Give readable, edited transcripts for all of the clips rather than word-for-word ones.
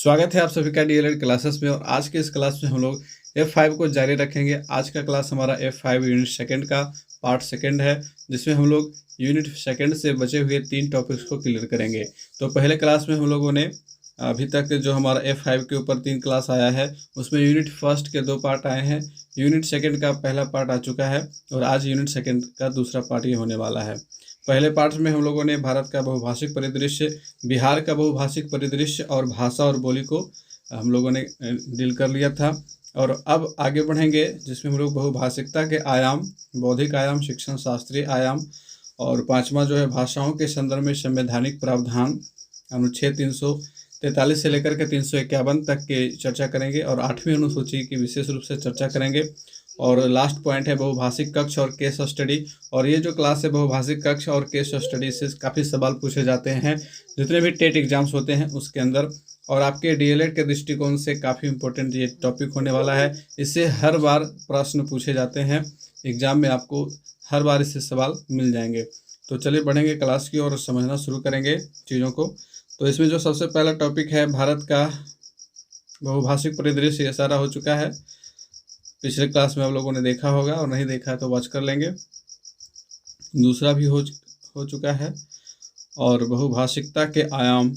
स्वागत है आप सभी का डीएलएड क्लासेस में। और आज के इस क्लास में हम लोग F5 को जारी रखेंगे। आज का क्लास हमारा F5 यूनिट सेकंड का पार्ट सेकंड है, जिसमें हम लोग यूनिट सेकंड से बचे हुए 3 टॉपिक्स को क्लियर करेंगे। तो पहले क्लास में हम लोगों ने अभी तक जो हमारा F5 के ऊपर 3 क्लास आया है, उसमें यूनिट फर्स्ट के 2 पार्ट आए हैं। यूनिट सेकंड का पहला पार्ट आ चुका है और आज यूनिट सेकंड का दूसरा पार्ट ये होने वाला है। पहले पार्ट में हम लोगों ने भारत का बहुभाषिक परिदृश्य, बिहार का बहुभाषिक परिदृश्य और भाषा और बोली को हम लोगों ने डील कर लिया था। और अब आगे बढ़ेंगे, जिसमें हम लोग बहुभाषिकता के आयाम, बौद्धिक आयाम, शिक्षण शास्त्रीय आयाम और 5वां जो है भाषाओं के संदर्भ में संवैधानिक प्रावधान, अनुच्छेद 343 से लेकर के 351 तक की चर्चा करेंगे और 8वीं अनुसूची की विशेष रूप से चर्चा करेंगे। और लास्ट पॉइंट है बहुभाषिक कक्ष और केस स्टडी। और ये जो क्लास है बहुभाषिक कक्ष और केस स्टडी से काफ़ी सवाल पूछे जाते हैं जितने भी टेट एग्जाम्स होते हैं उसके अंदर, और आपके डीएलएड के दृष्टिकोण से काफ़ी इंपॉर्टेंट ये टॉपिक होने वाला है। इससे हर बार प्रश्न पूछे जाते हैं एग्जाम में, आपको हर बार इससे सवाल मिल जाएंगे। तो चलिए बढ़ेंगे क्लास की और समझना शुरू करेंगे चीज़ों को। तो इसमें जो सबसे पहला टॉपिक है भारत का बहुभाषिक परिदृश्य, ये सारा हो चुका है। पिछले क्लास में आप लोगों ने देखा होगा, और नहीं देखा है तो वॉच कर लेंगे। दूसरा भी हो चुका है। और बहुभाषिकता के आयाम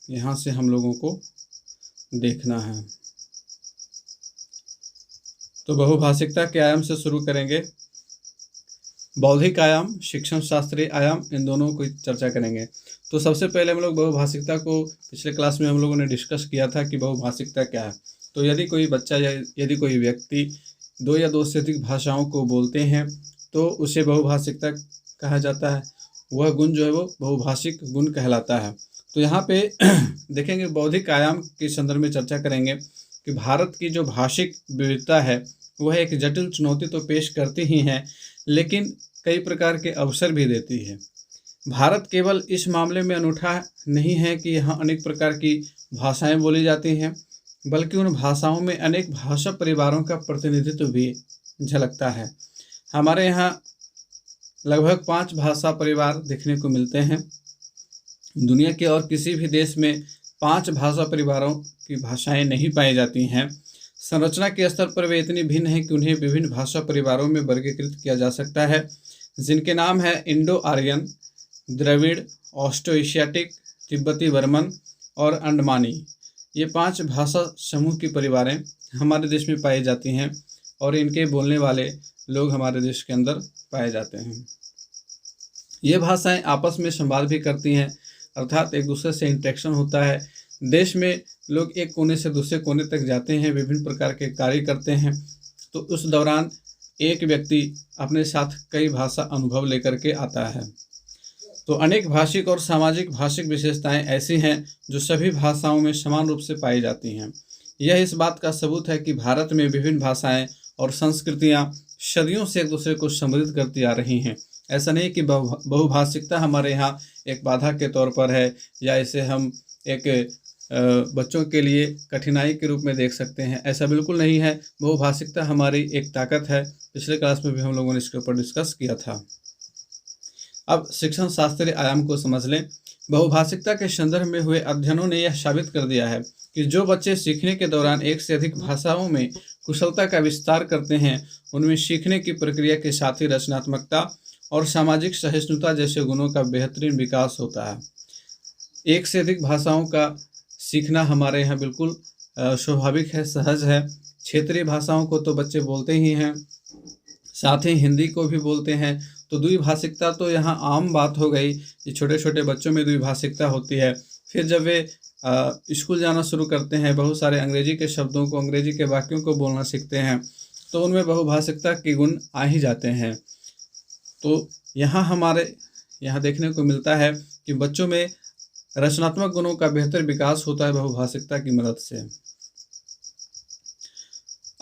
यहाँ से हम लोगों को देखना है। तो बहुभाषिकता के आयाम से शुरू करेंगे। बौद्धिक आयाम, शिक्षण शास्त्रीय आयाम, इन दोनों को चर्चा करेंगे। तो सबसे पहले हम लोग बहुभाषिकता को, पिछले क्लास में हम लोगों ने डिस्कस किया था कि बहुभाषिकता क्या है। तो यदि कोई बच्चा या यदि कोई व्यक्ति 2 या 2 से अधिक भाषाओं को बोलते हैं तो उसे बहुभाषिकता कहा जाता है। वह गुण जो है वो बहुभाषिक गुण कहलाता है। तो यहाँ पे देखेंगे, बौद्धिक आयाम के संदर्भ में चर्चा करेंगे कि भारत की जो भाषिक विविधता है वह एक जटिल चुनौती तो पेश करती ही है, लेकिन कई प्रकार के अवसर भी देती है। भारत केवल इस मामले में अनूठा नहीं है कि यहाँ अनेक प्रकार की भाषाएं बोली जाती हैं, बल्कि उन भाषाओं में अनेक भाषा परिवारों का प्रतिनिधित्व भी झलकता है। हमारे यहाँ लगभग 5 भाषा परिवार देखने को मिलते हैं। दुनिया के और किसी भी देश में 5 भाषा परिवारों की भाषाएं नहीं पाई जाती हैं। संरचना के स्तर पर वे इतनी भिन्न हैं कि उन्हें विभिन्न भाषा परिवारों में वर्गीकृत किया जा सकता है, जिनके नाम है Indo Aryan, Dravid, Austro Asiatic, तिब्बती बर्मन और अंडमानी। ये 5 भाषा समूह की परिवारें हमारे देश में पाई जाती हैं और इनके बोलने वाले लोग हमारे देश के अंदर पाए जाते हैं। ये भाषाएं आपस में संवाद भी करती हैं, अर्थात एक दूसरे से इंटरेक्शन होता है। देश में लोग एक कोने से दूसरे कोने तक जाते हैं, विभिन्न प्रकार के कार्य करते हैं, तो उस दौरान एक व्यक्ति अपने साथ कई भाषा अनुभव लेकर के आता है। तो अनेक भाषिक और सामाजिक भाषिक विशेषताएं ऐसी हैं जो सभी भाषाओं में समान रूप से पाई जाती हैं। यह इस बात का सबूत है कि भारत में विभिन्न भाषाएं और संस्कृतियां सदियों से एक दूसरे को समृद्ध करती आ रही हैं। ऐसा नहीं कि बहुभाषिकता हमारे यहाँ एक बाधा के तौर पर है, या इसे हम एक बच्चों के लिए कठिनाई के रूप में देख सकते हैं। ऐसा बिल्कुल नहीं है। बहुभाषिकता हमारी एक ताकत है। पिछले क्लास में भी हम लोगों ने इसके ऊपर डिस्कस किया था। अब शिक्षण शास्त्रीय आयाम को समझ लें। बहुभाषिकता के संदर्भ में हुए अध्ययनों ने यह साबित कर दिया है कि जो बच्चे सीखने के दौरान एक से अधिक भाषाओं में कुशलता का विस्तार करते हैं, उनमें सीखने की प्रक्रिया के साथ ही रचनात्मकता और सामाजिक सहिष्णुता जैसे गुणों का बेहतरीन विकास होता है। एक से अधिक भाषाओं का सीखना हमारे यहाँ बिल्कुल स्वाभाविक है, सहज है। क्षेत्रीय भाषाओं को तो बच्चे बोलते ही हैं, साथ ही हिंदी को भी बोलते हैं। तो द्विभाषिकता तो यहाँ आम बात हो गई कि छोटे छोटे बच्चों में द्विभाषिकता होती है। फिर जब वे स्कूल जाना शुरू करते हैं, बहुत सारे अंग्रेजी के शब्दों को, अंग्रेजी के वाक्यों को बोलना सीखते हैं, तो उनमें बहुभाषिकता के गुण आ ही जाते हैं। तो यहाँ हमारे यहाँ देखने को मिलता है कि बच्चों में रचनात्मक गुणों का बेहतर विकास होता है बहुभाषिकता की मदद से।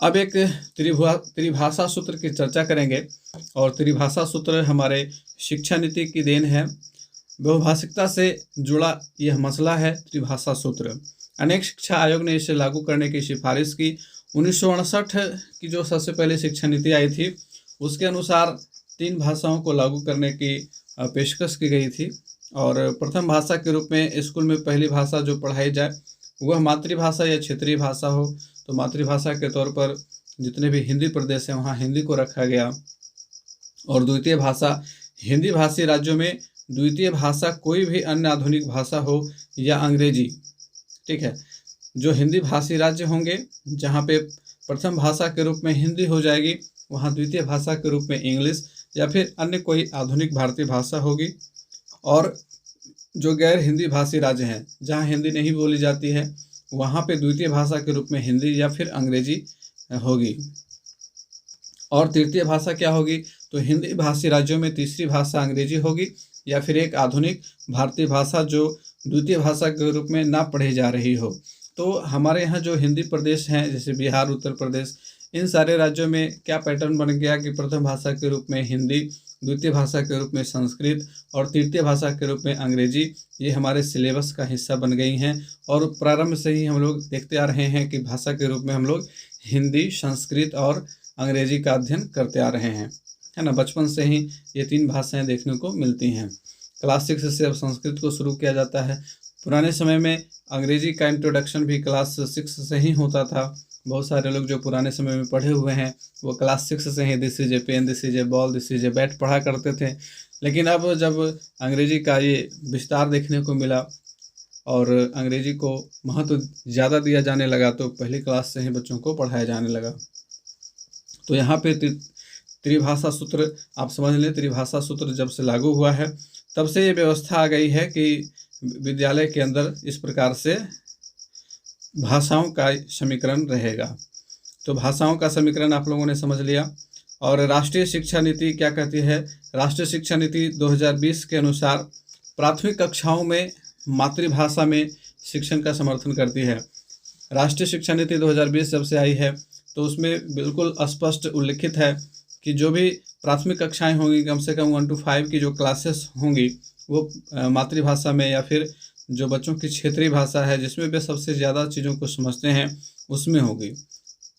अब एक त्रिभाषा सूत्र की चर्चा करेंगे, और त्रिभाषा सूत्र हमारे शिक्षा नीति की देन है। बहुभाषिकता से जुड़ा यह मसला है त्रिभाषा सूत्र। अनेक शिक्षा आयोग ने इसे लागू करने की सिफारिश की। 1968 की जो सबसे पहले शिक्षा नीति आई थी, उसके अनुसार 3 भाषाओं को लागू करने की पेशकश की गई थी। और प्रथम भाषा के रूप में स्कूल में पहली भाषा जो पढ़ाई जाए वह मातृभाषा या क्षेत्रीय भाषा हो। तो मातृभाषा के तौर पर जितने भी हिंदी प्रदेश हैं वहाँ हिंदी को रखा गया। और द्वितीय भाषा, हिंदी भाषी राज्यों में द्वितीय भाषा कोई भी अन्य आधुनिक भाषा हो या अंग्रेजी, ठीक है। जो हिंदी भाषी राज्य होंगे जहाँ पे प्रथम भाषा के रूप में हिंदी हो जाएगी, वहाँ द्वितीय भाषा के रूप में इंग्लिश या फिर अन्य कोई आधुनिक भारतीय भाषा होगी। और जो गैर हिंदी भाषी राज्य हैं जहाँ हिंदी नहीं बोली जाती है, वहाँ पे द्वितीय भाषा के रूप में हिंदी या फिर अंग्रेजी होगी। और तृतीय भाषा क्या होगी? तो हिंदी भाषी राज्यों में तीसरी भाषा अंग्रेजी होगी या फिर एक आधुनिक भारतीय भाषा जो द्वितीय भाषा के रूप में ना पढ़ी जा रही हो। तो हमारे यहाँ जो हिंदी प्रदेश हैं जैसे बिहार, उत्तर प्रदेश, इन सारे राज्यों में क्या पैटर्न बन गया कि प्रथम भाषा के रूप में हिंदी, द्वितीय भाषा के रूप में संस्कृत और तृतीय भाषा के रूप में अंग्रेजी, ये हमारे सिलेबस का हिस्सा बन गई हैं। और प्रारंभ से ही हम लोग देखते आ रहे हैं कि भाषा के रूप में हम लोग हिंदी, संस्कृत और अंग्रेजी का अध्ययन करते आ रहे हैं, है ना। बचपन से ही ये तीन भाषाएं देखने को मिलती हैं। क्लास 6 से अब संस्कृत को शुरू किया जाता है। पुराने समय में अंग्रेजी का इंट्रोडक्शन भी क्लास 6 से ही होता था। बहुत सारे लोग जो पुराने समय में पढ़े हुए हैं वो क्लास 6 से ही this is a pen, this is a ball, this is a bat पढ़ा करते थे। लेकिन अब जब अंग्रेजी का ये विस्तार देखने को मिला और अंग्रेजी को महत्व ज़्यादा दिया जाने लगा तो पहली क्लास से ही बच्चों को पढ़ाया जाने लगा। तो यहाँ पे त्रिभाषा सूत्र आप समझ लें। त्रिभाषा सूत्र जब से लागू हुआ है तब से ये व्यवस्था आ गई है कि विद्यालय के अंदर इस प्रकार से भाषाओं का समीकरण रहेगा। तो भाषाओं का समीकरण आप लोगों ने समझ लिया। और राष्ट्रीय शिक्षा नीति क्या कहती है? राष्ट्रीय शिक्षा नीति 2020 के अनुसार प्राथमिक कक्षाओं में मातृभाषा में शिक्षण का समर्थन करती है। राष्ट्रीय शिक्षा नीति 2020 जब से आई है तो उसमें बिल्कुल स्पष्ट उल्लिखित है कि जो भी प्राथमिक कक्षाएं होंगी, कम से कम 1 to 5 की जो क्लासेस होंगी वो मातृभाषा में या फिर जो बच्चों की क्षेत्रीय भाषा है जिसमें वे सबसे ज़्यादा चीज़ों को समझते हैं उसमें होगी।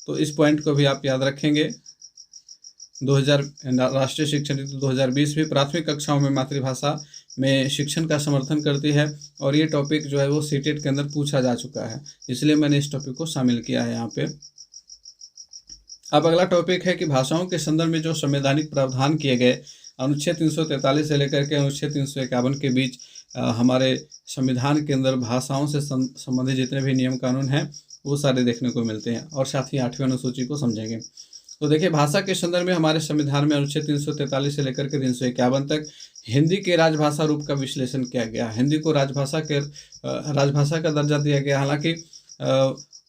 तो इस पॉइंट को भी आप याद रखेंगे। राष्ट्रीय शिक्षा नीति 2020 भी प्राथमिक कक्षाओं में मातृभाषा में शिक्षण का समर्थन करती है। और ये टॉपिक जो है वो सीटेट के अंदर पूछा जा चुका है, इसलिए मैंने इस टॉपिक को शामिल किया है यहाँ पे। अब अगला टॉपिक है कि भाषाओं के संदर्भ में जो संवैधानिक प्रावधान किए गए अनुच्छेद 343 से लेकर के अनुच्छेद 351 के बीच हमारे संविधान के अंदर भाषाओं से संबंधित जितने भी नियम कानून हैं वो सारे देखने को मिलते हैं। और साथ ही 8वीं अनुसूची को समझेंगे। तो देखिए, भाषा के संदर्भ में हमारे संविधान में अनुच्छेद 343 से लेकर के 351 तक हिंदी के राजभाषा रूप का विश्लेषण किया गया। हिंदी को राजभाषा का दर्जा दिया गया। हालांकि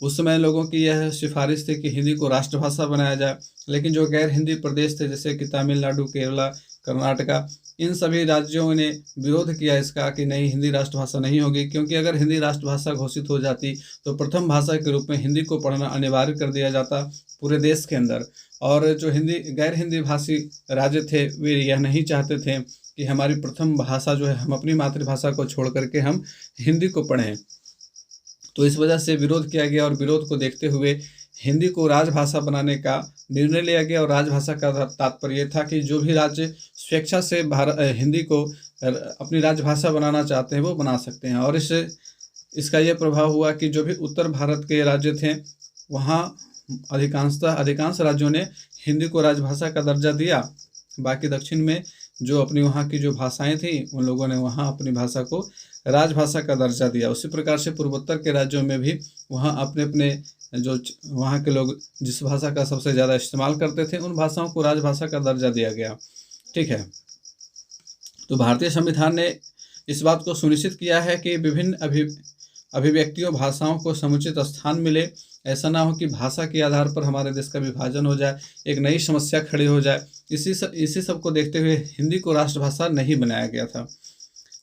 उस समय लोगों की यह सिफारिश थी कि हिंदी को राष्ट्रभाषा बनाया जाए, लेकिन जो गैर हिंदी प्रदेश थे जैसे कि तमिलनाडु, केरला, कर्नाटका, इन सभी राज्यों ने विरोध किया इसका कि नहीं, हिंदी राष्ट्रभाषा नहीं होगी। क्योंकि अगर हिंदी राष्ट्रभाषा घोषित हो जाती तो प्रथम भाषा के रूप में हिंदी को पढ़ना अनिवार्य कर दिया जाता पूरे देश के अंदर। और जो गैर हिंदी भाषी राज्य थे वे यह नहीं चाहते थे कि हमारी प्रथम भाषा जो है, हम अपनी मातृभाषा को छोड़ करके हम हिंदी को पढ़ें। तो इस वजह से विरोध किया गया और विरोध को देखते हुए हिंदी को राजभाषा बनाने का निर्णय लिया गया। और राजभाषा का तात्पर्य था कि जो भी राज्य स्वेच्छा से हिंदी को अपनी राजभाषा बनाना चाहते हैं वो बना सकते हैं। और इसका यह प्रभाव हुआ कि जो भी उत्तर भारत के राज्य थे वहाँ अधिकांश राज्यों ने हिंदी को राजभाषा का दर्जा दिया। बाकी दक्षिण में जो अपनी वहाँ की जो भाषाएं थी उन लोगों ने वहाँ अपनी भाषा को राजभाषा का दर्जा दिया। उसी प्रकार से पूर्वोत्तर के राज्यों में भी वहाँ अपने अपने जो वहाँ के लोग जिस भाषा का सबसे ज़्यादा इस्तेमाल करते थे उन भाषाओं को राजभाषा का दर्जा दिया गया। ठीक है। तो भारतीय संविधान ने इस बात को सुनिश्चित किया है कि विभिन्न अभिव्यक्तियों भाषाओं को समुचित स्थान मिले। ऐसा ना हो कि भाषा के आधार पर हमारे देश का विभाजन हो जाए, एक नई समस्या खड़ी हो जाए। इसी सब को देखते हुए हिंदी को राष्ट्रभाषा नहीं बनाया गया था।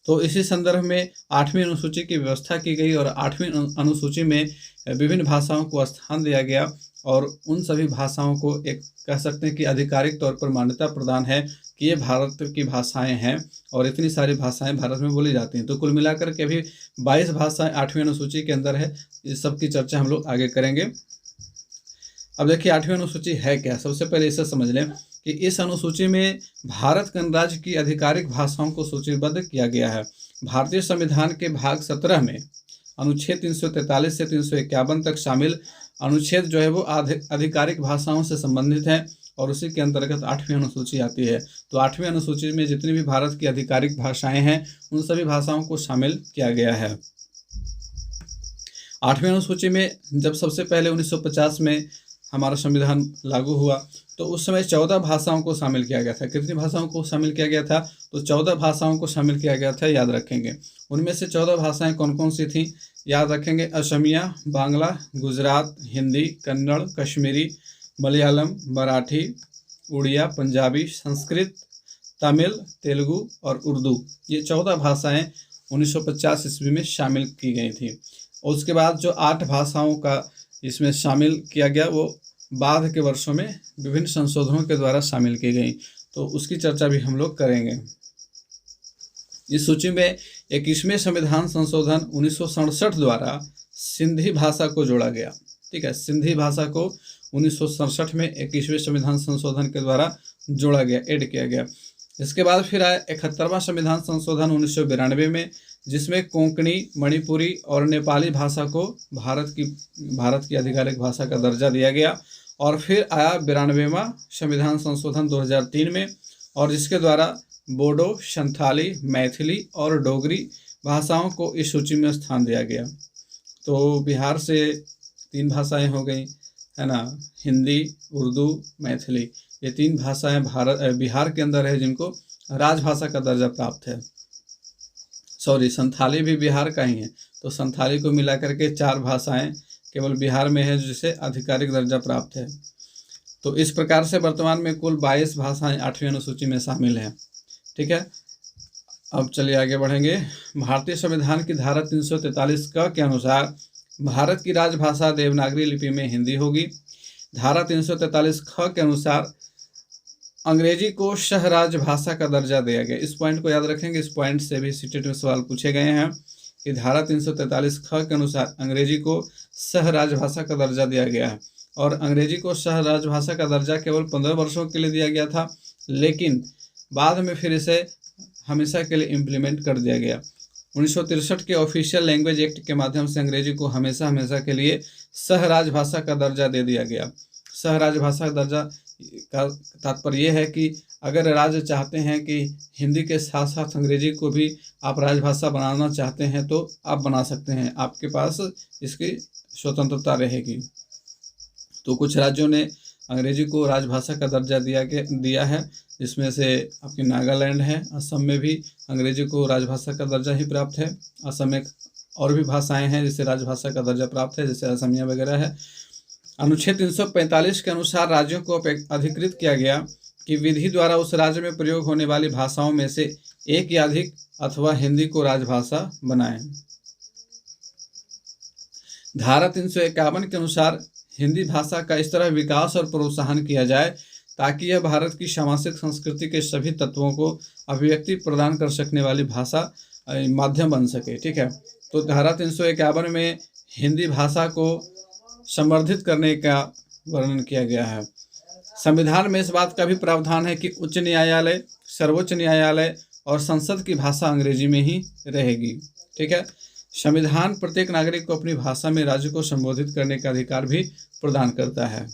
तो इसी संदर्भ में 8वीं अनुसूची की व्यवस्था की गई और 8वीं अनुसूची में विभिन्न भाषाओं को स्थान दिया गया। और उन सभी भाषाओं को एक कह सकते हैं कि आधिकारिक तौर पर मान्यता प्रदान है कि ये भारत की भाषाएं हैं और इतनी सारी भाषाएं भारत में बोली जाती हैं। तो कुल मिलाकर के अभी 22 भाषाएं 8वीं अनुसूची के अंदर है। इस सब की चर्चा हम लोग आगे करेंगे। अब देखिए 8वीं अनुसूची है क्या। सबसे पहले इसे समझ लें कि इस अनुसूची में भारत गणराज्य की आधिकारिक भाषाओं को सूचीबद्ध किया गया है। भारतीय संविधान के भाग 17 में अनुच्छेद 343 से 351 तक शामिल अनुच्छेद जो है वो आधिकारिक भाषाओं से संबंधित है और उसी के अंतर्गत 8वीं अनुसूची आती है। तो 8वीं अनुसूची में जितनी भी भारत की आधिकारिक भाषाएं हैं उन सभी भाषाओं को शामिल किया गया है। 8वीं अनुसूची में जब सबसे पहले 1950 में हमारा संविधान लागू हुआ तो उस समय 14 भाषाओं को शामिल किया गया था। कितनी भाषाओं को शामिल किया गया था? तो 14 भाषाओं को शामिल किया गया था, याद रखेंगे। उनमें से 14 भाषाएं कौन कौन सी थीं, याद रखेंगे। असमिया, बांग्ला, गुजरात, हिंदी, कन्नड़, कश्मीरी, मलयालम, मराठी, उड़िया, पंजाबी, संस्कृत, तमिल, तेलुगु और उर्दू। ये 14 भाषाएं 1950 ईस्वी में शामिल की गई थी। और उसके बाद जो 8 भाषाओं का इसमें शामिल किया गया वो बाद के वर्षों में विभिन्न संशोधनों के द्वारा शामिल की गई, तो उसकी चर्चा भी हम लोग करेंगे। इस सूची में 21वें संविधान संशोधन 1967 द्वारा सिंधी भाषा को जोड़ा गया। ठीक है, सिंधी भाषा को 1967 में 21वें संविधान संशोधन के द्वारा जोड़ा गया, ऐड किया गया। इसके बाद फिर आया 71वां संविधान संशोधन 1992 में, जिसमें कोंकणी, मणिपुरी और नेपाली भाषा को भारत की आधिकारिक भाषा का दर्जा दिया गया। और फिर आया 92वां संविधान संशोधन 2003 में, और जिसके द्वारा बोडो, संथाली, मैथिली और डोगरी भाषाओं को इस सूची में स्थान दिया गया। तो बिहार से 3 भाषाएं हो गई, है ना, हिंदी, उर्दू, मैथिली। ये 3 भाषाएं बिहार के अंदर है जिनको राजभाषा का दर्जा प्राप्त है। सॉरी, संथाली भी बिहार का ही है, तो संथाली को मिला करके 4 भाषाएं केवल बिहार में है जिसे आधिकारिक दर्जा प्राप्त है। तो इस प्रकार से वर्तमान में कुल 22 भाषाएं 8वीं अनुसूची में शामिल हैं। ठीक है, अब चलिए आगे बढ़ेंगे। भारतीय संविधान की धारा 343 क के अनुसार भारत की राजभाषा देवनागरी लिपि में हिंदी होगी। धारा 343 ख के अनुसार अंग्रेजी को सहराज भाषा का दर्जा दिया गया। इस पॉइंट को याद रखेंगे, इस पॉइंट से भी सीटेट में सवाल पूछे गए हैं कि धारा 343 ख के अनुसार अंग्रेजी को सहराज भाषा का दर्जा दिया गया है। और अंग्रेजी को सहराज भाषा का दर्जा केवल 15 वर्षों के लिए दिया गया था, लेकिन बाद में फिर इसे हमेशा के लिए इम्प्लीमेंट कर दिया गया। 1963 के ऑफिशियल लैंग्वेज एक्ट के माध्यम से अंग्रेजी को हमेशा के लिए सहराज भाषा का दर्जा दे दिया गया। सहराज भाषा दर्जा का तात्पर्य यह है कि अगर राज्य चाहते हैं कि हिंदी के साथ साथ अंग्रेजी को भी आप राजभाषा बनाना चाहते हैं तो आप बना सकते हैं, आपके पास इसकी स्वतंत्रता रहेगी। तो कुछ राज्यों ने अंग्रेजी को राजभाषा का दर्जा दिया है, जिसमें से आपकी नागालैंड है। असम में भी अंग्रेजी को राजभाषा का दर्जा ही प्राप्त है। असम में और भी भाषाएं हैं जिसे राजभाषा का दर्जा प्राप्त है, जैसे असमिया वगैरह है। अनुच्छेद 345 के अनुसार राज्यों को अधिकृत किया गया कि विधि द्वारा उस राज्य में प्रयोग होने वाली भाषाओं में से एक या अधिक अथवा हिंदी को राजभाषा बनाएं। धारा 351 के अनुसार हिंदी भाषा का इस तरह विकास और प्रोत्साहन किया जाए ताकि यह भारत की सामाजिक संस्कृति के सभी तत्वों को अभिव्यक्ति प्रदान कर सकने वाली भाषा माध्यम बन सके। ठीक है, तो धारा 351 में हिंदी भाषा को संवर्धित करने का वर्णन किया गया है। संविधान में इस बात का भी प्रावधान है कि उच्च न्यायालय, सर्वोच्च न्यायालय और संसद की भाषा अंग्रेजी में ही रहेगी। ठीक है, संविधान प्रत्येक नागरिक को अपनी भाषा में राज्य को संबोधित करने का अधिकार भी प्रदान करता है।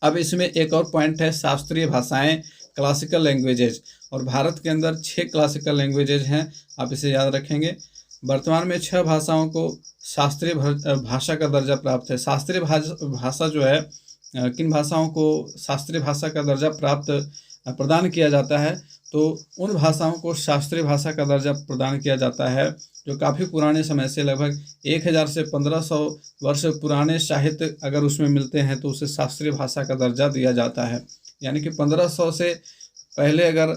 अब इसमें एक और पॉइंट है, शास्त्रीय भाषाएं, क्लासिकल लैंग्वेजेज। और भारत के अंदर 6 क्लासिकल लैंग्वेजेज हैं, आप इसे याद रखेंगे। वर्तमान में 6 भाषाओं को शास्त्रीय भाषा का दर्जा प्राप्त है। शास्त्रीय भाषा जो है, किन भाषाओं को शास्त्रीय भाषा का दर्जा प्रदान किया जाता है, तो उन भाषाओं को शास्त्रीय भाषा का दर्जा प्रदान किया जाता है जो काफ़ी पुराने समय से, लगभग 1000 से 1500 वर्ष पुराने साहित्य अगर उसमें मिलते हैं तो उसे शास्त्रीय भाषा का दर्जा दिया जाता है। यानी कि 1500 से पहले अगर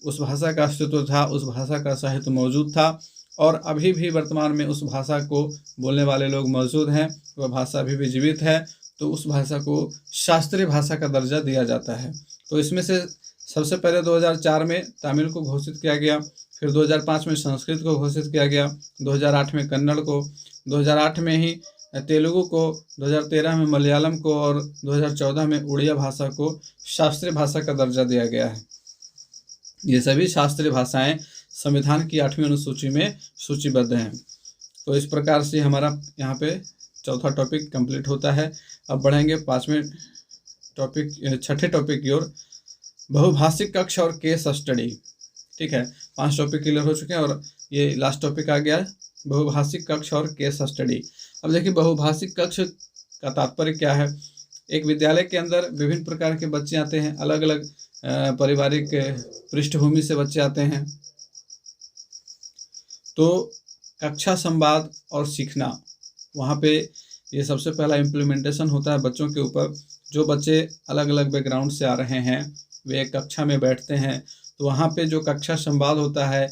उस भाषा का अस्तित्व था, उस भाषा का साहित्य मौजूद था और अभी भी वर्तमान में उस भाषा को बोलने वाले लोग मौजूद हैं, वह भाषा अभी भी जीवित है, तो उस भाषा को शास्त्रीय भाषा का दर्जा दिया जाता है। तो इसमें से सबसे पहले 2004 में तमिल को घोषित किया गया, फिर 2005 में संस्कृत को घोषित किया गया, 2008 में कन्नड़ को, 2008 में ही तेलुगु को, 2013 में मलयालम को और 2014 में उड़िया भाषा को शास्त्रीय भाषा का दर्जा दिया गया है। ये सभी शास्त्रीय भाषाएं संविधान की 8वीं अनुसूची में सूचीबद्ध हैं। तो इस प्रकार से हमारा यहाँ पे चौथा टॉपिक कंप्लीट होता है। अब बढ़ेंगे 6ठे टॉपिक की ओर, बहुभाषिक कक्ष और केस स्टडी। ठीक है, 5 टॉपिक क्लियर हो चुके हैं और ये लास्ट टॉपिक आ गया है, बहुभाषिक कक्ष और केस स्टडी। अब देखिए बहुभाषिक कक्ष का तात्पर्य क्या है। एक विद्यालय के अंदर विभिन्न प्रकार के बच्चे आते हैं, अलग अलग पारिवारिक पृष्ठभूमि से बच्चे आते हैं। तो कक्षा संवाद और सीखना, वहाँ पे ये सबसे पहला इम्प्लीमेंटेशन होता है बच्चों के ऊपर। जो बच्चे अलग अलग बैकग्राउंड से आ रहे हैं वे एक कक्षा में बैठते हैं, तो वहाँ पे जो कक्षा संवाद होता है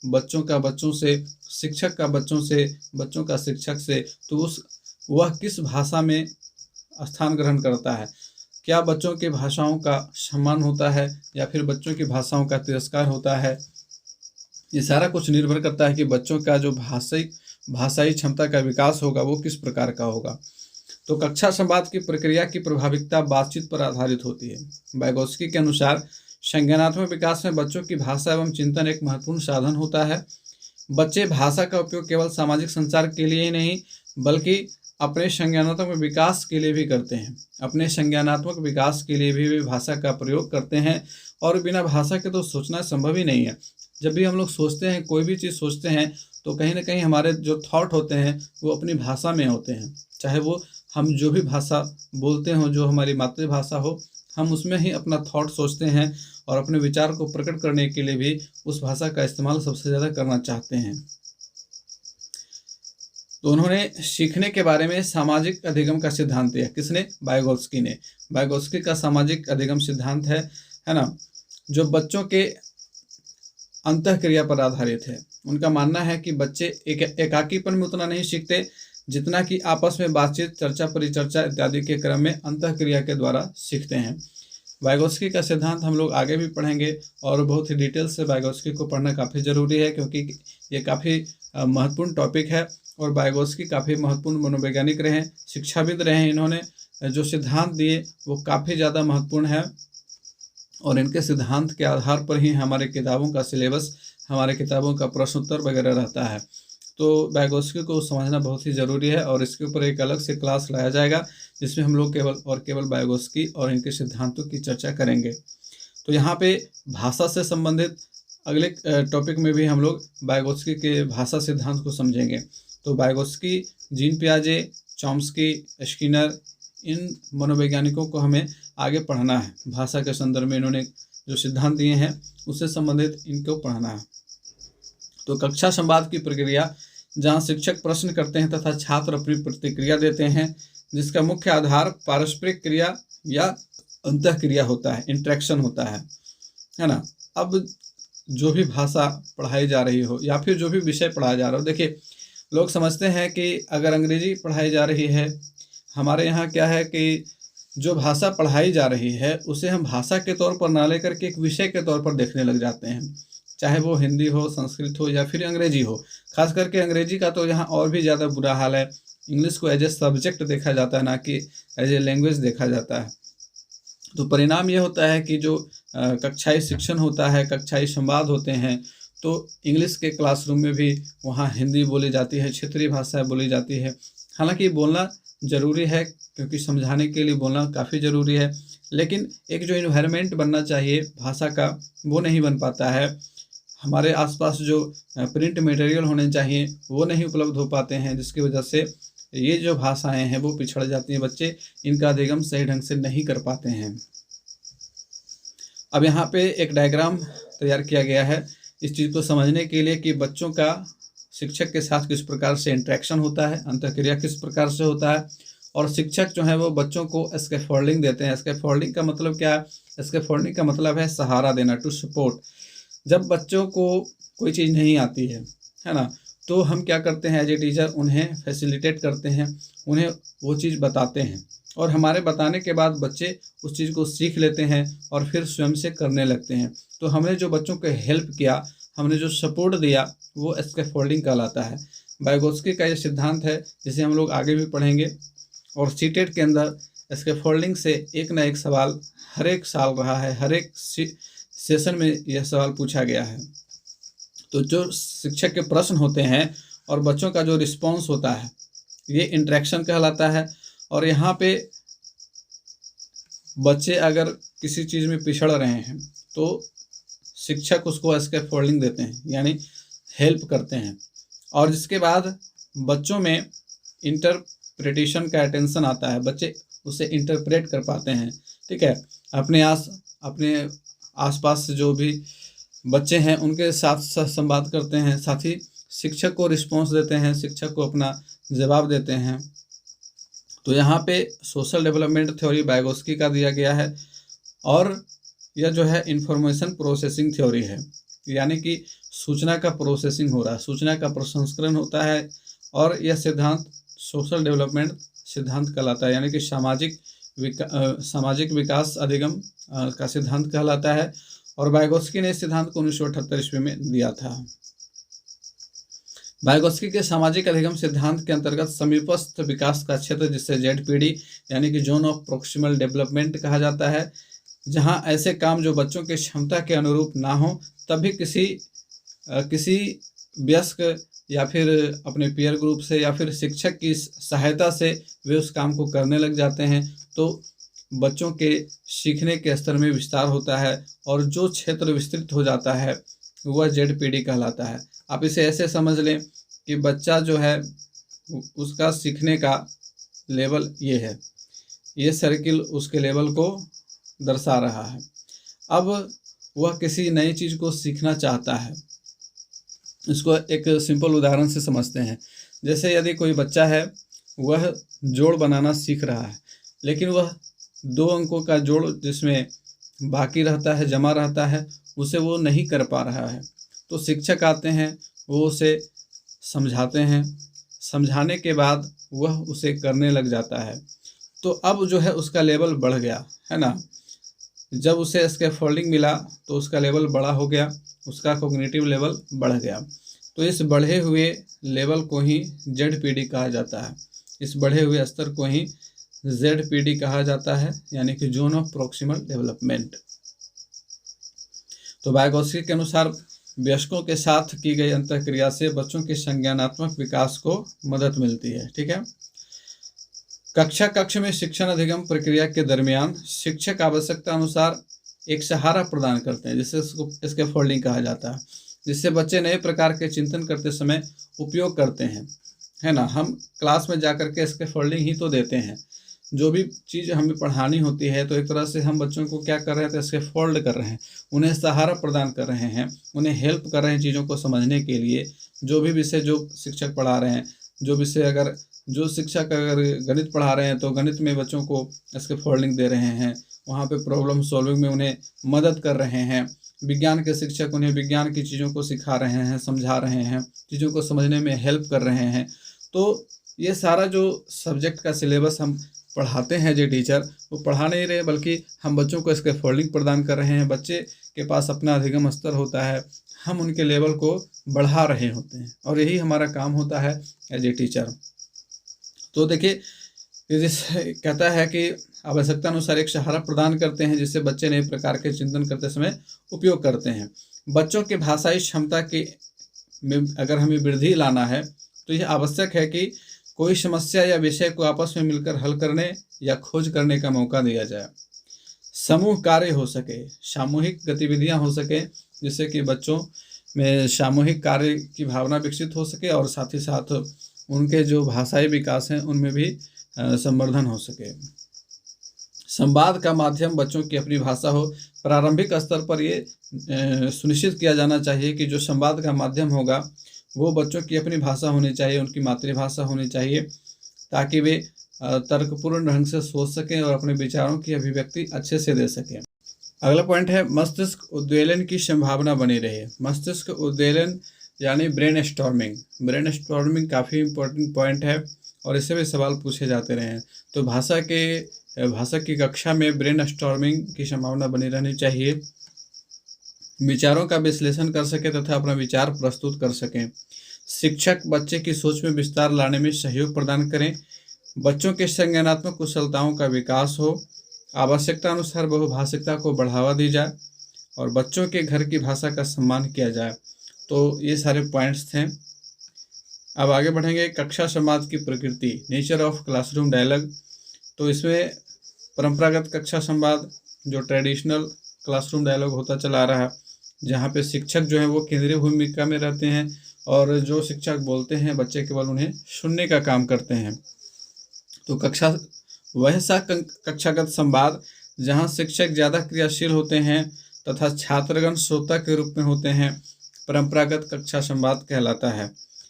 बच्चों का बच्चों से, शिक्षक का बच्चों से, बच्चों का शिक्षक से, तो वह किस भाषा में स्थान ग्रहण करता है, क्या बच्चों की भाषाओं का सम्मान होता है या फिर बच्चों की भाषाओं का तिरस्कार होता है। ये सारा कुछ निर्भर करता है कि बच्चों का जो भाषाई क्षमता का विकास होगा वो किस प्रकार का होगा। तो कक्षा संवाद की प्रक्रिया की प्रभाविकता बातचीत पर आधारित होती है। वाइगोत्स्की के अनुसार संज्ञानात्मक विकास में बच्चों की भाषा एवं चिंतन एक महत्वपूर्ण साधन होता है। बच्चे भाषा का उपयोग केवल सामाजिक संचार के लिए ही नहीं बल्कि अपने संज्ञानात्मक विकास के लिए भी करते हैं। अपने संज्ञानात्मक विकास के लिए भी वे भाषा का प्रयोग करते हैं और बिना भाषा के तो सोचना संभव ही नहीं है। जब भी हम लोग सोचते हैं, कोई भी चीज़ सोचते हैं, तो कहीं ना कहीं हमारे जो थॉट होते हैं वो अपनी भाषा में होते हैं। चाहे वो हम जो भी भाषा बोलते हों, जो हमारी मातृभाषा हो, हम उसमें ही अपना थॉट सोचते हैं और अपने विचार को प्रकट करने के लिए भी उस भाषा का इस्तेमाल सबसे ज़्यादा करना चाहते हैं। तो उन्होंने सीखने के बारे में सामाजिक अधिगम का सिद्धांत दिया। किसने? वाइगोत्स्की ने। वाइगोत्स्की का सामाजिक अधिगम सिद्धांत है ना, जो बच्चों के अंतःक्रिया पर आधारित है। उनका मानना है कि बच्चे एकाकीपन में उतना नहीं सीखते जितना कि आपस में बातचीत, चर्चा, परिचर्चा इत्यादि के क्रम में अंतःक्रिया के द्वारा सीखते हैं। वाइगोत्स्की का सिद्धांत हम लोग आगे भी पढ़ेंगे और बहुत ही डिटेल से वाइगोत्स्की को पढ़ना काफ़ी ज़रूरी है, क्योंकि ये काफ़ी महत्वपूर्ण टॉपिक है। और वाइगोत्स्की काफ़ी महत्वपूर्ण मनोवैज्ञानिक रहे, शिक्षाविद रहे। इन्होंने जो सिद्धांत दिए वो काफ़ी ज़्यादा महत्वपूर्ण है और इनके सिद्धांत के आधार पर ही हमारे किताबों का सिलेबस, हमारे किताबों का प्रश्न उत्तर वगैरह रहता है। तो वाइगोत्स्की को समझना बहुत ही ज़रूरी है और इसके ऊपर एक अलग से क्लास लाया जाएगा जिसमें हम लोग केवल वाइगोत्स्की और इनके सिद्धांतों की चर्चा करेंगे। तो यहाँ पे भाषा से संबंधित अगले टॉपिक में भी हम लोग वाइगोत्स्की के भाषा सिद्धांत को समझेंगे। तो वाइगोत्स्की, जीन पियाजे, चॉम्स्की, स्किनर, इन मनोवैज्ञानिकों को हमें आगे पढ़ना है। भाषा के संदर्भ में इन्होंने जो सिद्धांत दिए हैं उससे संबंधित इनको पढ़ना है। तो कक्षा संवाद की प्रक्रिया, जहाँ शिक्षक प्रश्न करते हैं तथा छात्र अपनी प्रतिक्रिया देते हैं, जिसका मुख्य आधार पारस्परिक क्रिया या अंतःक्रिया होता है, इंटरेक्शन होता है ना। अब जो भी भाषा पढ़ाई जा रही हो या फिर जो भी विषय पढ़ाया जा रहा हो, देखिए लोग समझते हैं कि अगर अंग्रेजी पढ़ाई जा रही है, हमारे यहाँ क्या है कि जो भाषा पढ़ाई जा रही है उसे हम भाषा के तौर पर ना लेकर के एक विषय के तौर पर देखने लग जाते हैं, चाहे वो हिंदी हो, संस्कृत हो या फिर अंग्रेजी हो। खास करके अंग्रेजी का तो यहाँ और भी ज़्यादा बुरा हाल है। इंग्लिश को एज ए सब्जेक्ट देखा जाता है, ना कि एज ए लैंग्वेज देखा जाता है। तो परिणाम ये होता है कि जो कक्षाई शिक्षण होता है, कक्षाई संवाद होते हैं, तो इंग्लिश के क्लासरूम में भी वहाँ हिंदी बोली जाती है, क्षेत्रीय भाषा बोली जाती है। हालांकि बोलना ज़रूरी है, क्योंकि समझाने के लिए बोलना काफ़ी ज़रूरी है, लेकिन एक जो इन्वायरमेंट बनना चाहिए भाषा का वो नहीं बन पाता है। हमारे आसपास जो प्रिंट मटेरियल होने चाहिए वो नहीं उपलब्ध हो पाते हैं, जिसकी वजह से ये जो भाषाएं हैं वो पिछड़ जाती हैं। बच्चे इनका अधिगम सही ढंग से नहीं कर पाते हैं। अब यहाँ पे एक डायग्राम तैयार किया गया है इस चीज़ को समझने के लिए कि बच्चों का शिक्षक के साथ किस प्रकार से इंटरेक्शन होता है, अंतःक्रिया किस प्रकार से होता है, और शिक्षक जो है वो बच्चों को स्कैफोल्डिंग देते हैं। स्कैफोल्डिंग का मतलब क्या है? स्कैफोल्डिंग का मतलब है सहारा देना, टू सपोर्ट। जब बच्चों को कोई चीज़ नहीं आती है ना, तो हम क्या करते हैं, एज ए टीचर उन्हें फैसिलिटेट करते हैं, उन्हें वो चीज़ बताते हैं और हमारे बताने के बाद बच्चे उस चीज़ को सीख लेते हैं और फिर स्वयं से करने लगते हैं। तो हमने जो बच्चों को हेल्प किया, हमने जो सपोर्ट दिया, वो स्कैफोल्डिंग कहलाता है। वाइगोत्स्की का ये सिद्धांत है जिसे हम लोग आगे भी पढ़ेंगे। और सीटेट के अंदर स्कैफोल्डिंग से एक ना एक सवाल हर एक साल रहा है, हर एक सेशन में यह सवाल पूछा गया है। तो जो शिक्षक के प्रश्न होते हैं और बच्चों का जो रिस्पॉन्स होता है, ये इंटरेक्शन कहलाता है। और यहाँ पे बच्चे अगर किसी चीज़ में पिछड़ रहे हैं तो शिक्षक उसको स्कैफोल्डिंग देते हैं, यानी हेल्प करते हैं। और जिसके बाद बच्चों में इंटरप्रिटेशन का अटेंशन आता है, बच्चे उसे इंटरप्रेट कर पाते हैं। ठीक है, अपने आसपास से जो भी बच्चे हैं उनके साथ संवाद करते हैं, साथ ही शिक्षक को रिस्पॉन्स देते हैं, शिक्षक को अपना जवाब देते हैं। तो यहाँ पे सोशल डेवलपमेंट थ्योरी वाइगोत्स्की का दिया गया है। और यह जो है इंफॉर्मेशन प्रोसेसिंग थ्योरी है, यानी कि सूचना का प्रोसेसिंग हो रहा है, सूचना का प्रसंस्करण होता है। और यह सिद्धांत सोशल डेवलपमेंट सिद्धांत कहलाता है, यानी कि सामाजिक विकास अधिगम का सिद्धांत कहलाता है। और वाइगोत्स्की ने इस सिद्धांत को 1978 ईस्वी में दिया था। वाइगोत्स्की के सामाजिक अधिगम सिद्धांत के अंतर्गत समीपस्थ विकास का क्षेत्र, जिसे ZPD यानी कि जोन ऑफ प्रोक्सिमल डेवलपमेंट कहा जाता है, जहां ऐसे काम जो बच्चों की क्षमता के अनुरूप ना हो तभी किसी वयस्क या फिर अपने पीयर ग्रुप से या फिर शिक्षक की सहायता से वे उस काम को करने लग जाते हैं, तो बच्चों के सीखने के स्तर में विस्तार होता है। और जो क्षेत्र विस्तृत हो जाता है वह ZPD कहलाता है। आप इसे ऐसे समझ लें कि बच्चा जो है उसका सीखने का लेवल ये है, ये सर्किल उसके लेवल को दर्शा रहा है। अब वह किसी नई चीज़ को सीखना चाहता है। इसको एक सिंपल उदाहरण से समझते हैं। जैसे यदि कोई बच्चा है, वह जोड़ बनाना सीख रहा है, लेकिन वह 2 अंकों का जोड़ जिसमें बाकी रहता है, जमा रहता है, उसे वो नहीं कर पा रहा है। तो शिक्षक आते हैं, वो उसे समझाते हैं, समझाने के बाद वह उसे करने लग जाता है। तो अब जो है उसका लेवल बढ़ गया है ना। जब उसे स्कैफोल्डिंग मिला तो उसका लेवल बड़ा हो गया, उसका कॉग्निटिव लेवल बढ़ गया। तो इस बढ़े हुए लेवल को ही ZPD कहा जाता है, इस बढ़े हुए स्तर को ही ZPD कहा जाता है, यानी कि जोन ऑफ प्रोक्सिमल डेवलपमेंट। तो वाइगोत्स्की के अनुसार वयस्कों के साथ की गई अंतःक्रिया से बच्चों के संज्ञानात्मक विकास को मदद मिलती है। ठीक है, कक्ष में शिक्षण अधिगम प्रक्रिया के दरमियान शिक्षक आवश्यकता अनुसार एक सहारा प्रदान करते हैं, जिससे इसके फोल्डिंग कहा जाता है, जिससे बच्चे नए प्रकार के चिंतन करते समय उपयोग करते हैं, है ना। हम क्लास में जाकर के इसके फोल्डिंग ही तो देते हैं, जो भी चीज़ हमें पढ़ानी होती है तो एक तरह से हम बच्चों को क्या कर रहे हैं, तो इसके फोल्ड कर रहे हैं, उन्हें सहारा प्रदान कर रहे हैं, उन्हें हेल्प कर रहे हैं चीज़ों को समझने के लिए। जो भी विषय जो शिक्षक पढ़ा रहे हैं, जो शिक्षक अगर गणित पढ़ा रहे हैं तो गणित में बच्चों को इसके फोल्डिंग दे रहे हैं, वहाँ पे प्रॉब्लम सॉल्विंग में उन्हें मदद कर रहे हैं। विज्ञान के शिक्षक उन्हें विज्ञान की चीज़ों को सिखा रहे हैं, समझा रहे हैं, चीज़ों को समझने में हेल्प कर रहे हैं। तो ये सारा जो सब्जेक्ट का सिलेबस हम पढ़ाते हैं, जो टीचर वो पढ़ा नहीं रहे, बल्कि हम बच्चों को इसके फोल्डिंग प्रदान कर रहे हैं। बच्चे के पास अपना अधिगम स्तर होता है, हम उनके लेवल को बढ़ा रहे होते हैं, और यही हमारा काम होता है एज ए टीचर। तो देखिए, कहता है कि आवश्यकता अनुसार एक सहारा प्रदान करते हैं, जिससे बच्चे नए प्रकार के चिंतन करते समय उपयोग करते हैं। बच्चों की भाषाई क्षमता की में अगर हमें वृद्धि लाना है तो यह आवश्यक है कि कोई समस्या या विषय को आपस में मिलकर हल करने या खोज करने का मौका दिया जाए, समूह कार्य हो सके, सामूहिक गतिविधियां हो सके, जिससे कि बच्चों में सामूहिक कार्य की भावना विकसित हो सके, और साथ ही साथ उनके जो भाषाई विकास हैं उनमें भी संवर्धन हो सके। संवाद का माध्यम बच्चों की अपनी भाषा हो। प्रारंभिक स्तर पर ये सुनिश्चित किया जाना चाहिए कि जो संवाद का माध्यम होगा वो बच्चों की अपनी भाषा होनी चाहिए, उनकी मातृभाषा होनी चाहिए, ताकि वे तर्कपूर्ण ढंग से सोच सकें और अपने विचारों की अभिव्यक्ति अच्छे से दे सकें। अगला पॉइंट है मस्तिष्क उद्वेलन की संभावना बनी रहे। मस्तिष्क उद्वेलन यानी ब्रेन स्टॉर्मिंग। ब्रेन स्टॉर्मिंग काफ़ी इंपॉर्टेंट पॉइंट है और इससे भी सवाल पूछे जाते रहे हैं। तो भाषा की कक्षा में ब्रेन स्टॉर्मिंग की संभावना बनी रहनी चाहिए, विचारों का विश्लेषण कर सके तथा अपना विचार प्रस्तुत कर सकें। शिक्षक बच्चे की सोच में विस्तार लाने में सहयोग प्रदान करें, बच्चों के संज्ञानात्मक कुशलताओं का विकास हो, आवश्यकता अनुसार बहुभाषिकता को बढ़ावा दी जाए और बच्चों के घर की भाषा का सम्मान किया जाए। तो ये सारे पॉइंट्स थे। अब आगे बढ़ेंगे। कक्षा संवाद की प्रकृति, नेचर ऑफ क्लासरूम डायलॉग। तो इसमें परंपरागत कक्षा संवाद, जो ट्रेडिशनल क्लासरूम डायलॉग होता चला रहा है, जहाँ पे शिक्षक जो है वो केंद्रीय भूमिका में रहते हैं और जो शिक्षक बोलते हैं बच्चे केवल उन्हें सुनने का काम करते हैं। तो कक्षागत संवाद, जहाँ शिक्षक ज़्यादा क्रियाशील होते हैं तथा छात्रगण श्रोता के रूप में होते हैं, परंपरागत कक्षा संवाद कहलाता है।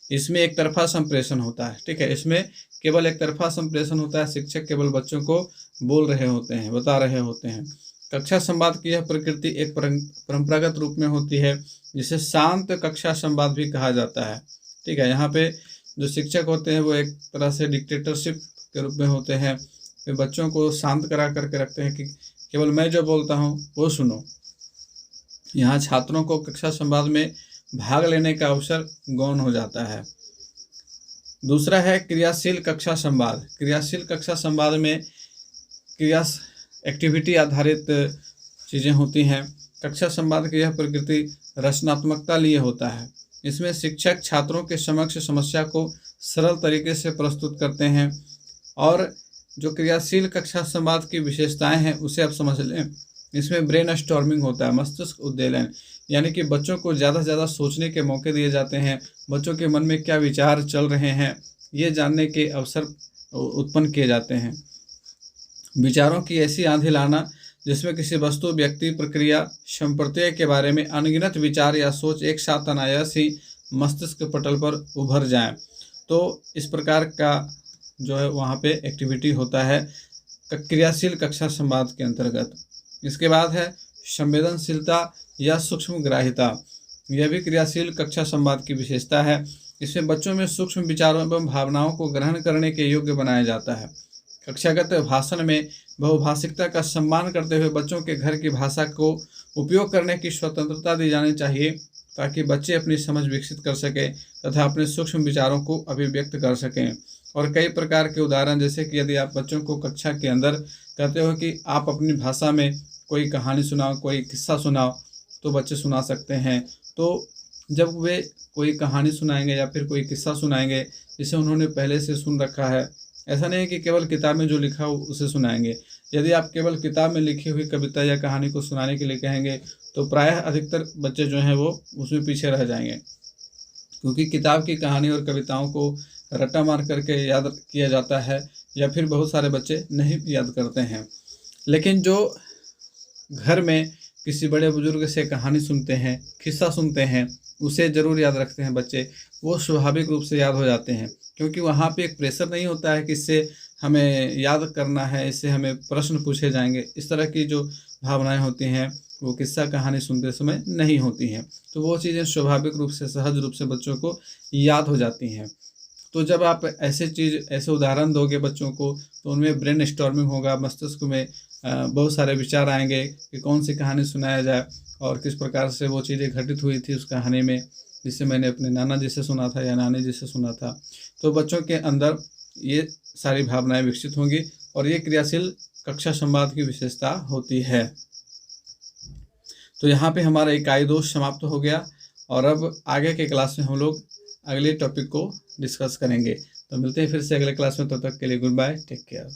इसमें एक तरफा संप्रेषण होता है, ठीक है, इसमें केवल एक तरफा संप्रेषण होता है, शिक्षक केवल बच्चों को बोल रहे होते हैं, बता रहे होते हैं। कक्षा संवाद की यह प्रकृति एक परंपरागत रूप में होती है, जिसे शांत कक्षा संवाद भी कहा जाता है, ठीक है। यहाँ पे जो शिक्षक होते हैं वो एक तरह से डिक्टेटरशिप के रूप में होते हैं, वे बच्चों को शांत करा करके रखते हैं कि केवल मैं जो बोलता हूँ वो सुनो। यहाँ छात्रों को कक्षा संवाद में भाग लेने का अवसर गौण हो जाता है। दूसरा है क्रियाशील कक्षा संवाद। क्रियाशील कक्षा संवाद में एक्टिविटी आधारित चीज़ें होती हैं। कक्षा संवाद की यह प्रकृति रचनात्मकता लिए होता है। इसमें शिक्षक छात्रों के समक्ष समस्या को सरल तरीके से प्रस्तुत करते हैं। और जो क्रियाशील कक्षा संवाद की विशेषताएं हैं उसे आप समझ लें। इसमें ब्रेन स्टॉर्मिंग होता है, मस्तिष्क उद्वेलन, यानी कि बच्चों को ज़्यादा से ज़्यादा सोचने के मौके दिए जाते हैं। बच्चों के मन में क्या विचार चल रहे हैं ये जानने के अवसर उत्पन्न किए जाते हैं। विचारों की ऐसी आंधी लाना जिसमें किसी वस्तु, व्यक्ति, प्रक्रिया, संप्रत्यय के बारे में अनगिनत विचार या सोच एक साथ अनायास ही मस्तिष्क पटल पर उभर जाएं। तो इस प्रकार का जो है वहाँ पे एक्टिविटी होता है क्रियाशील कक्षा संवाद के अंतर्गत। इसके बाद है संवेदनशीलता या सूक्ष्म ग्राह्यता। यह भी क्रियाशील कक्षा संवाद की विशेषता है। इसमें बच्चों में सूक्ष्म विचारों एवं भावनाओं को ग्रहण करने के योग्य बनाया जाता है। कक्षागत भाषण में बहुभाषिकता का सम्मान करते हुए बच्चों के घर की भाषा को उपयोग करने की स्वतंत्रता दी जानी चाहिए, ताकि बच्चे अपनी समझ विकसित कर सकें तथा अपने सूक्ष्म विचारों को अभिव्यक्त कर सकें। और कई प्रकार के उदाहरण, जैसे कि यदि आप बच्चों को कक्षा के अंदर कहते हो कि आप अपनी भाषा में कोई कहानी सुनाओ, कोई किस्सा सुनाओ, तो बच्चे सुना सकते हैं। तो जब वे कोई कहानी सुनाएंगे या फिर कोई किस्सा सुनाएंगे जिसे उन्होंने पहले से सुन रखा है, ऐसा नहीं है कि केवल किताब में जो लिखा हो उसे सुनाएंगे। यदि आप केवल किताब में लिखी हुई कविता या कहानी को सुनाने के लिए कहेंगे तो प्रायः अधिकतर बच्चे जो हैं वो उसमें पीछे रह जाएंगे, क्योंकि किताब की कहानी और कविताओं को रट्टा मार करके याद किया जाता है या फिर बहुत सारे बच्चे नहीं याद करते हैं। लेकिन जो घर में किसी बड़े बुजुर्ग से कहानी सुनते हैं, किस्सा सुनते हैं, उसे ज़रूर याद रखते हैं बच्चे, वो स्वाभाविक रूप से याद हो जाते हैं, क्योंकि वहाँ पे एक प्रेशर नहीं होता है कि इससे हमें याद करना है, इससे हमें प्रश्न पूछे जाएंगे। इस तरह की जो भावनाएं होती हैं वो किस्सा कहानी सुनते समय नहीं होती हैं। तो वो चीज़ें स्वाभाविक रूप से, सहज रूप से बच्चों को याद हो जाती हैं। तो जब आप ऐसे उदाहरण दोगे बच्चों को तो उनमें ब्रेन स्टॉर्मिंग होगा, मस्तिष्क में बहुत सारे विचार आएंगे कि कौन सी कहानी सुनाया जाए और किस प्रकार से वो चीज़ें घटित हुई थी उस कहानी में, जिससे मैंने अपने नाना जी से सुना था या नानी जी से सुना था। तो बच्चों के अंदर ये सारी भावनाएं विकसित होंगी और ये क्रियाशील कक्षा संवाद की विशेषता होती है। तो यहाँ पे हमारा इकाई 2 समाप्त हो गया और अब आगे के क्लास में हम लोग अगले टॉपिक को डिस्कस करेंगे। तो मिलते हैं फिर से अगले क्लास में, तब तक के लिए गुड बाय, टेक केयर।